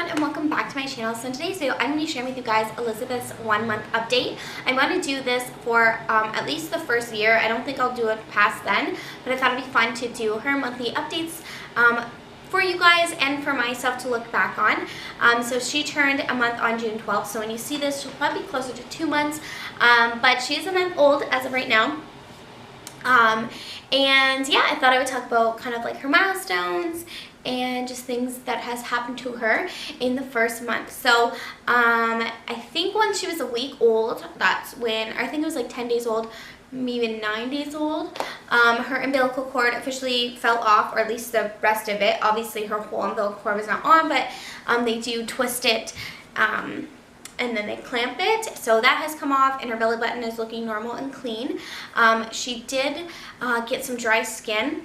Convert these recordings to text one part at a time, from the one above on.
everyone, and welcome back to my channel. So in today's video, I'm going to be sharing with you guys Elizabeth's 1-month update. I'm going to do this for at least the first year. I don't think I'll do it past then, but I thought it'd be fun to do her monthly updates for you guys and for myself to look back on. So she turned a month on June 12th, so when you see this, she'll probably be closer to 2 months, but she is a month old as of right now. And yeah, I thought I would talk about kind of like her milestones and just things that has happened to her in the first month. So I think when she was a week old, that's when, I think it was like 10 days old, maybe 9 days old, her umbilical cord officially fell off, or at least the rest of it. Obviously her whole umbilical cord was not on, but they do twist it and then they clamp it, so that has come off and her belly button is looking normal and clean. She did get some dry skin,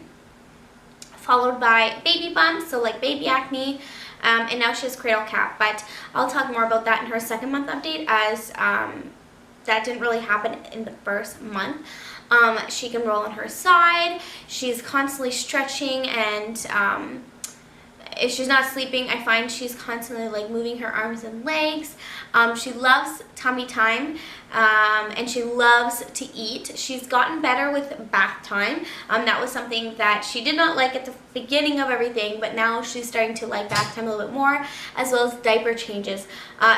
followed by baby bumps, so like baby acne, and now she has cradle cap, but I'll talk more about that in her second month update, as that didn't really happen in the first month. She can roll on her side, she's constantly stretching, and if she's not sleeping, I find she's constantly like moving her arms and legs. She loves tummy time, and she loves to eat. She's gotten better with bath time. That was something that she did not like at the beginning of everything, but now she's starting to like bath time a little bit more, as well as diaper changes.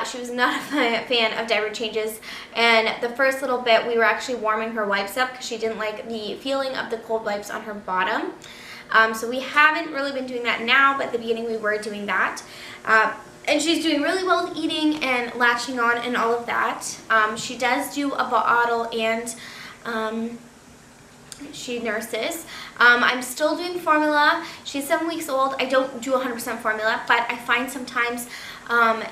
She was not a fan of diaper changes, and the first little bit we were actually warming her wipes up because she didn't like the feeling of the cold wipes on her bottom. So we haven't really been doing that now, but at the beginning we were doing that. And she's doing really well with eating and latching on and all of that. She does do a bottle, and she nurses. I'm still doing formula. She's 7 weeks old. I don't do 100% formula, but I find sometimes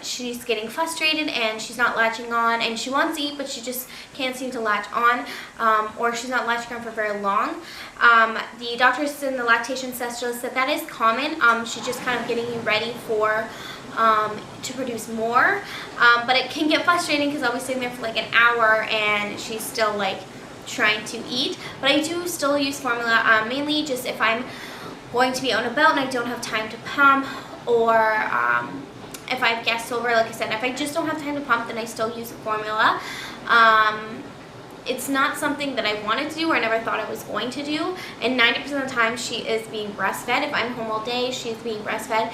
she's getting frustrated and she's not latching on, and she wants to eat, but she just can't seem to latch on, or she's not latching on for very long. The doctors in the lactation specialist said that is common. She's just kind of getting you ready for to produce more, but it can get frustrating because I'll be sitting there for like an hour and she's still like trying to eat. But I do still use formula, mainly just if I'm going to be out and about and I don't have time to pump, or if I have guests over, like I said. If I just don't have time to pump, then I still use formula. It's not something that I wanted to do or I never thought I was going to do, and 90% of the time she is being breastfed. If I'm home all day, she's being breastfed.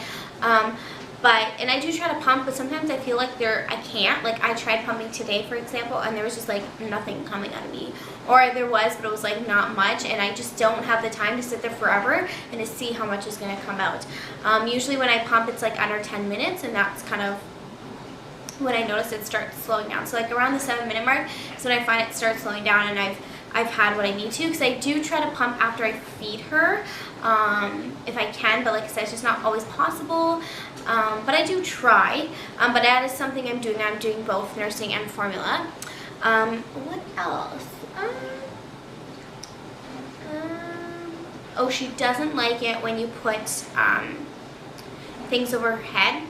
And I do try to pump, but sometimes I feel like I can't. Like I tried pumping today, for example, and there was just like nothing coming out of me. Or there was, but it was like not much, and I just don't have the time to sit there forever and to see how much is going to come out. Usually when I pump, it's like under 10 minutes, and that's kind of when I notice it starts slowing down. So like around the 7-minute mark is when I find it starts slowing down, and I've had what I need to, because I do try to pump after I feed her, if I can, but like I said, it's just not always possible. But I do try, but that is something I'm doing. I'm doing both nursing and formula. What else? Oh, she doesn't like it when you put things over her head.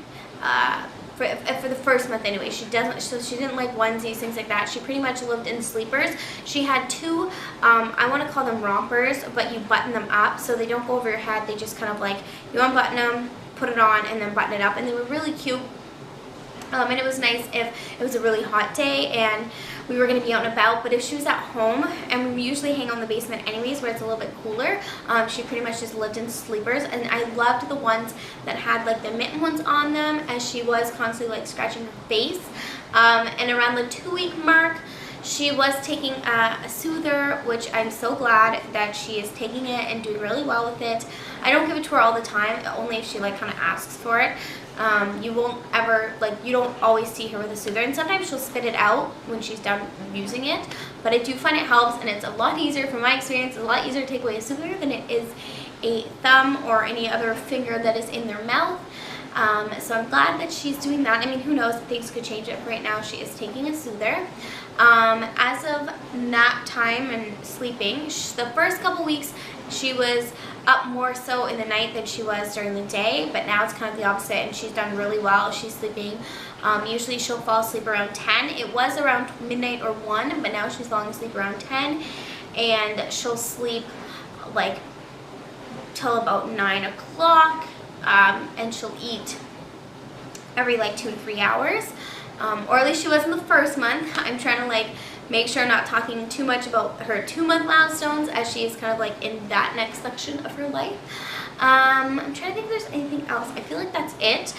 For the first month anyway, she didn't like onesies, things like that. She pretty much lived in sleepers. She had two, I want to call them rompers, but you button them up so they don't go over your head. They just kind of like, you unbutton them, put it on, and then button it up, and they were really cute. And it was nice if it was a really hot day and we were going to be out and about, but if she was at home, and we usually hang on the basement anyways where it's a little bit cooler, she pretty much just lived in sleepers. And I loved the ones that had like the mitten ones on them, as she was constantly like scratching her face. And around the 2-week mark, she was taking a soother, which I'm so glad that she is taking it and doing really well with it. I don't give it to her all the time, only if she like kind of asks for it. You won't ever, like, you don't always see her with a soother, and sometimes she'll spit it out when she's done using it, but I do find it helps, and it's a lot easier, from my experience, it's a lot easier to take away a soother than it is a thumb or any other finger that is in their mouth. So I'm glad that she's doing that. I mean, who knows, things could change it. Right now she is taking a soother. As of nap time and sleeping, the first couple weeks she was up more so in the night than she was during the day, but now it's kind of the opposite, and she's done really well. She's sleeping, usually she'll fall asleep around 10. It was around midnight or 1, but now she's falling asleep around 10, and she'll sleep like till about 9 o'clock, and she'll eat every like 2 to 3 hours, or at least she was in the first month. I'm trying to like make sure I'm not talking too much about her 2-month milestones, as she is kind of like in that next section of her life. I'm trying to think if there's anything else. I feel like that's it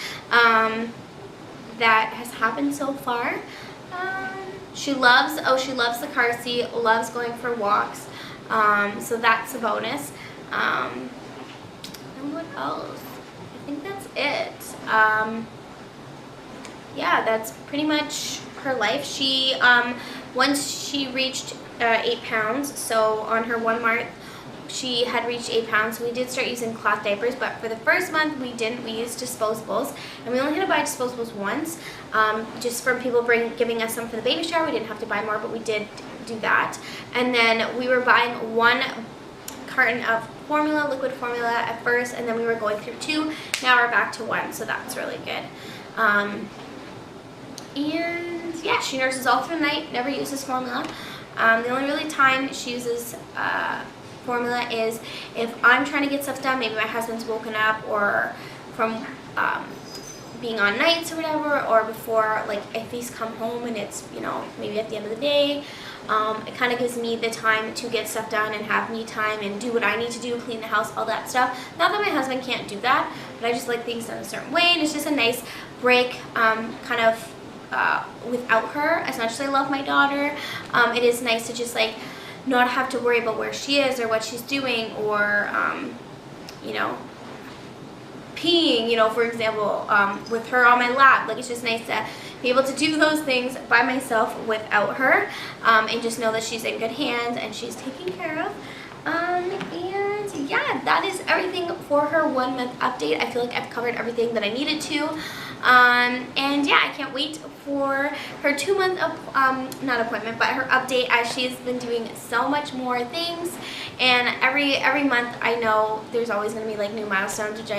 that has happened so far. She loves the car seat, loves going for walks, so that's a bonus. And what else? I think that's it. Yeah, that's pretty much her life. She once she reached 8 pounds, so on her 1 month she had reached 8 pounds, so we did start using cloth diapers, but for the first month we didn't. We used disposables, and we only had to buy disposables once, just from people giving us some for the baby shower. We didn't have to buy more, but we did do that. And then we were buying 1 carton of formula, liquid formula at first, and then we were going through 2. Now we're back to 1, so that's really good. And yeah, she nurses all through the night, never uses formula. The only really time she uses formula is if I'm trying to get stuff done, maybe my husband's woken up, or from being on nights or whatever, or before, like if he's come home and it's, you know, maybe at the end of the day. It kind of gives me the time to get stuff done and have me time and do what I need to do, clean the house, all that stuff. Not that my husband can't do that, but I just like things done a certain way, and it's just a nice break, kind of without her. As much as I love my daughter, it is nice to just like not have to worry about where she is or what she's doing, or you know, peeing, you know, for example, with her on my lap. Like, it's just nice to be able to do those things by myself without her, and just know that she's in good hands and she's taken care of. And yeah, that is everything for her 1 month update. I feel like I've covered everything that I needed to. And yeah, I can't wait for her 2 month not appointment, but her update, as she's been doing so much more things. And every month I know there's always going to be like new milestones, which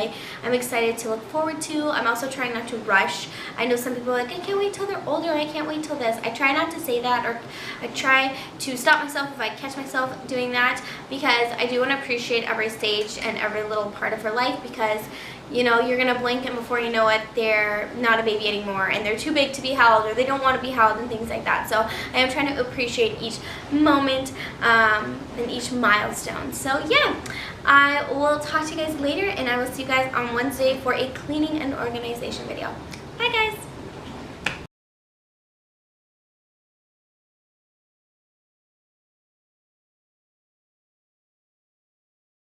I'm excited to look forward to. I'm also trying not to rush. I know some people are like, I can't wait till they're older, I can't wait till this. I try not to say that, or I try to stop myself if I catch myself doing that, because I do want to appreciate every stage and every little part of her life, because you know, you're going to blink and before you know it, they're not a baby anymore, and they're too big to be held, or they don't want to be held, and things like that. So I am trying to appreciate each moment and each milestone. So yeah, I will talk to you guys later, and I will see you guys on Wednesday for a cleaning and organization video. Bye guys!